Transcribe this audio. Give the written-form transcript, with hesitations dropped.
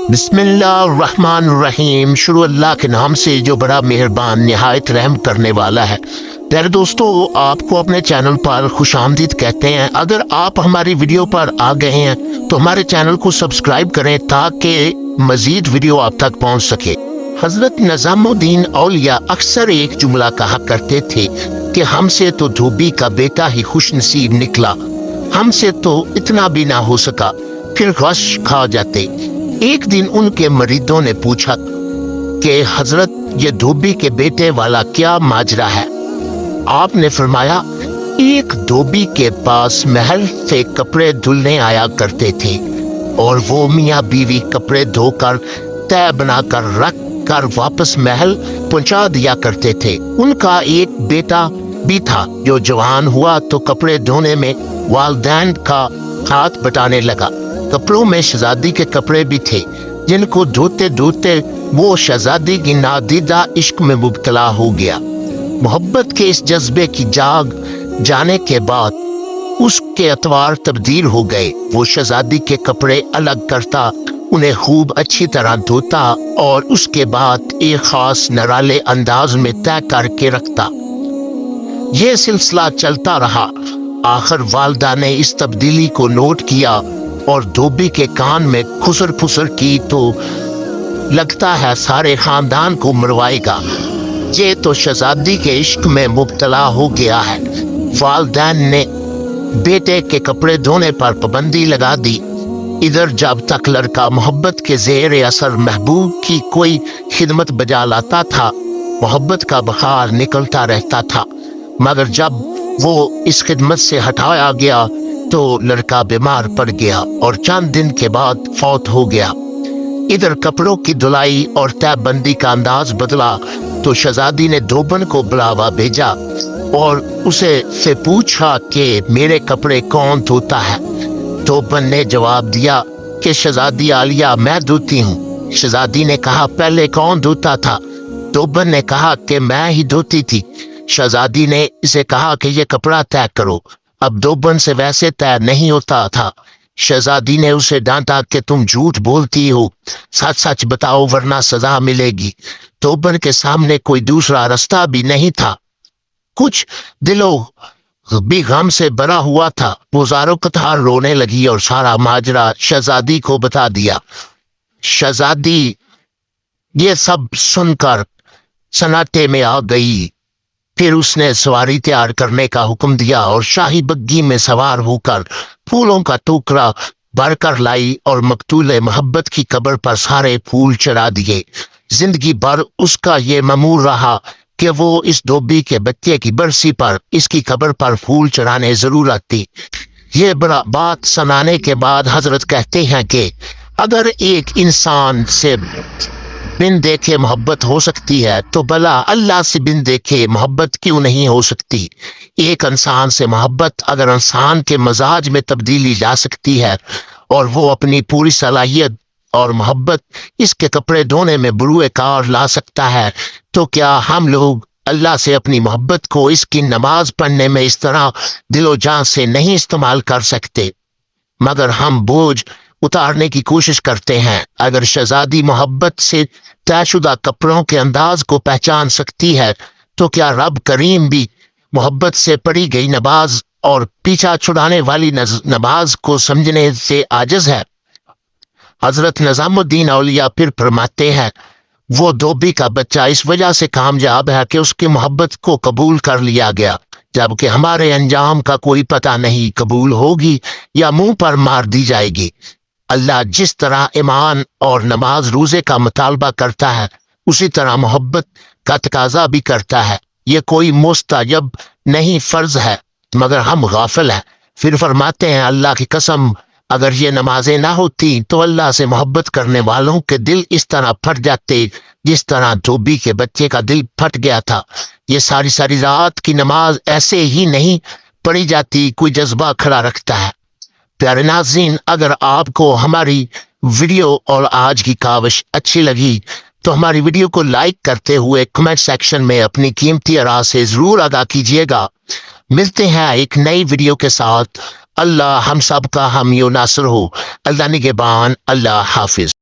बिस्मिल्लाहिर्रहमानिर्रहीम। शुरू अल्लाह के नाम से जो बड़ा मेहरबान निहायत रहम करने वाला है। प्यारे दोस्तों, आपको अपने चैनल पर खुशामदीद कहते हैं। अगर आप हमारी वीडियो पर आ गए हैं तो हमारे चैनल को सब्सक्राइब करें ताकि मजीद वीडियो आप तक पहुंच सके। हजरत निजामुद्दीन औलिया अक्सर एक जुमला कहा करते थे कि हमसे तो धोबी का बेटा ही खुश नसीब निकला, हमसे तो इतना भी ना हो सका, फिर गश खा जाते। एक दिन उनके मरीदों ने पूछा कि हजरत, ये धोबी के बेटे वाला क्या माजरा है? आपने फरमाया, एक धोबी के पास महल से कपड़े धुलने आया करते थे और वो मियाँ बीवी कपड़े धोकर तय बनाकर रख कर वापस महल पहुंचा दिया करते थे। उनका एक बेटा भी था जो जवान हुआ तो कपड़े धोने में वालिदैन का हाथ बटाने लगा। कपड़ों में शहजादी के कपड़े भी थे जिनको धोते धोते वो शहजादी की नादीदा इश्क में मुब्तला हो गया। मोहब्बत के इस जज्बे की जाग जाने के बाद उसके अतवार तब्दील हो गए। वो शहजादी के कपड़े अलग करता, उन्हें खूब अच्छी तरह धोता और उसके बाद एक खास नराले अंदाज में तय करके रखता। यह सिलसिला चलता रहा। आखिर वालिदा ने इस तब्दीली को नोट किया और धोबी के कान में खुसर फुसर की तो लगता है सारे खानदान को मरवाएगा। ये तो शहजादी के इश्क में मुब्तला हो गया है। वालिदैन ने बेटे के कपड़े धोने पर पाबंदी लगा दी। इधर जब तक लड़का मोहब्बत के ज़ेर असर महबूब की कोई खिदमत बजा लाता था, मोहब्बत का बखार निकलता रहता था, मगर जब वो इस खिदमत से हटाया गया तो लड़का बीमार पड़ गया और चंद दिन के बाद फौत हो गया। इधर कपड़ों की धुलाई और तहबंदी का अंदाज बदला तो शहजादी ने धोबन को बुलावा भेजा और उसे से पूछा कि मेरे कपड़े कौन धोता है। धोबन ने जवाब दिया कि शहजादी आलिया, मैं धोती हूँ। शहजादी ने कहा, पहले कौन धोता था? धोबन ने कहा कि मैं ही धोती थी। शहजादी ने इसे कहा कि ये कपड़ा तय करो। अब धोबन से वैसे तय नहीं होता था। शहजादी ने उसे डांटा कि तुम झूठ बोलती हो, सच सच बताओ वरना सजा मिलेगी। धोबन के सामने कोई दूसरा रास्ता भी नहीं था। कुछ दिलों भी गम से भरा हुआ था। वो ज़ारो कतार रोने लगी और सारा माजरा शहजादी को बता दिया। शहजादी ये सब सुनकर सन्नाटे में आ गई। फिर उसने सवारी तैयार करने का हुक्म दिया और शाही बग्गी में सवार होकर फूलों का टुकड़ा भरकर लाई और मकतूल मोहब्बत की कब्र पर सारे फूल चढ़ा दिए। जिंदगी भर उसका ये मामूल रहा कि वो इस धोबी के बच्चे की बरसी पर इसकी कब्र पर फूल चढ़ाने जरूर आती। ये बड़ा बात सुनाने के बाद हजरत कहते हैं कि अगर एक इंसान से बिन देखे मोहब्बत हो सकती है तो भला अल्लाह से बिन देखे मोहब्बत क्यों नहीं हो सकती? एक इंसान से मोहब्बत अगर इंसान के मजाज में तब्दीली ला सकती है और वो अपनी पूरी सलाहियत और मोहब्बत इसके कपड़े धोने में बुरुए कार ला सकता है, तो क्या हम लोग अल्लाह से अपनी मोहब्बत को इसकी नमाज पढ़ने में इस तरह दिलो जान से नहीं इस्तेमाल कर सकते? मगर हम बोझ उतारने की कोशिश करते हैं। अगर शहजादी मोहब्बत से तयशुदा कपड़ों के अंदाज को पहचान सकती है तो क्या रब करीम भी मोहब्बत से पढ़ी गई नमाज और पीछा छुड़ाने वाली नमाज को समझने से आजिज है? हजरत निजामुद्दीन औलिया फिर फरमाते हैं, वो धोबी का बच्चा इस वजह से कामयाब है कि उसकी मोहब्बत को कबूल कर लिया गया, जबकि हमारे अंजाम का कोई पता नहीं, कबूल होगी या मुंह पर मार दी जाएगी। अल्लाह जिस तरह ईमान और नमाज रोजे का मुतालबा करता है उसी तरह मोहब्बत का तकाजा भी करता है। ये कोई मुस्तजब नहीं, फर्ज है, मगर हम गाफिल हैं। फिर फरमाते हैं, अल्लाह की कसम, अगर ये नमाजें ना होती तो अल्लाह से मोहब्बत करने वालों के दिल इस तरह फट जाते जिस तरह धोबी के बच्चे का दिल फट गया था। ये सारी सारी रात की नमाज ऐसे ही नहीं पढ़ी जाती, कोई जज्बा खड़ा रखता है। प्यारे नाज़रीन, अगर आपको हमारी वीडियो और आज की काविश अच्छी लगी तो हमारी वीडियो को लाइक करते हुए कमेंट सेक्शन में अपनी कीमती आरा से जरूर अदा कीजिएगा। मिलते हैं एक नई वीडियो के साथ। अल्लाह हम सब का हामी नासर हो। अल्लाह निगहबान। अल्लाह हाफिज।